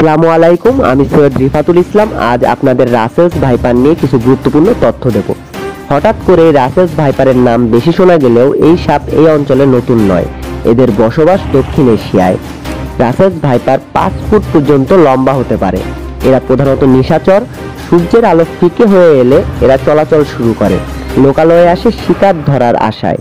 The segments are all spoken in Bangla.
আসসালামু আলাইকুম, আমি সৈয়দ রিফাতুল ইসলাম। আজ আপনাদের রাসেলস ভাইপার নিয়ে কিছু গুরুত্বপূর্ণ তথ্য দেব। হঠাৎ করে রাসেলস ভাইপারের নাম বেশি শোনা গেলেও এই সাপ এই অঞ্চলে নতুন নয়। এদের বসবাস দক্ষিণ এশিয়ায়। রাসেলস ভাইপার 5 ফুট পর্যন্ত লম্বা হতে পারে। এরা প্রধানত নিশাচর। সূর্যের আলো ফিকে হয়ে এলে এরা চলাচল শুরু করে। লোকালয়ে আসে শিকার ধরার আশায়।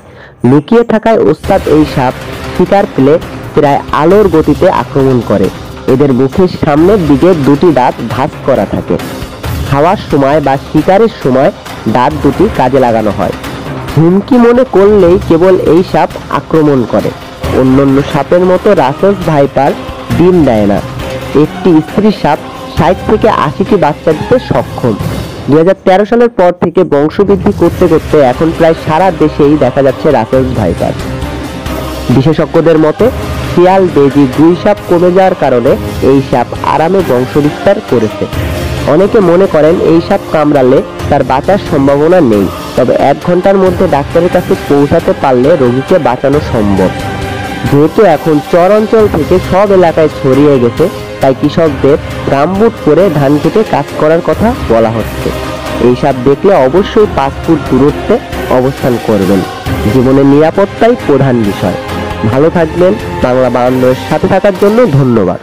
লুকিয়ে থাকায় ওস্তাদ এই সাপ শিকার পেলে প্রায় আলোর গতিতে আক্রমণ করে। এদের মুখের সামনের দিকে দুটি দাঁত ভাঁজ করা থাকে। খাওয়ার সময় বা শিকারের সময় দাঁত দুটি কাজে লাগানো হয়। হুমকি মনে করলেই কেবল এই সাপ আক্রমণ করে। অন্যান্য সাপের মতো রাসেলস ভাইপার ডিম দেয় না। একটি স্ত্রী সাপ 60 থেকে 80টি বাচ্চা দিতে সক্ষম। 2013 সালের পর থেকে বংশবৃদ্ধি করতে করতে এখন প্রায় সারা দেশেই দেখা যাচ্ছে রাসেলস ভাইপার। বিশেষজ্ঞদের মতে শিয়াল বেজি গুই সাপ কমে যাওয়ার কারণে এই সাপ আরামে বংশবিস্তার করেছে। অনেকে মনে করেন এই সাপ কামড়ালে তার বাঁচার সম্ভাবনা নেই, তবে 1 ঘন্টার মধ্যে ডাক্তারের কাছে পৌঁছাতে পারলে রোগীকে বাঁচানো সম্ভব। যেহেতু এখন চর অঞ্চল থেকে সব এলাকায় ছড়িয়ে গেছে, তাই কৃষকদের গামবুট পরে ধান খেতে কাজ করার কথা বলা হচ্ছে। এই সাপ দেখলে অবশ্যই 5 ফুট দূরত্বে অবস্থান করবেন। জীবনের নিরাপত্তাই প্রধান বিষয়। ভালো থাকবেন। বাংলা বায়ান্নর সাথে থাকার জন্য ধন্যবাদ।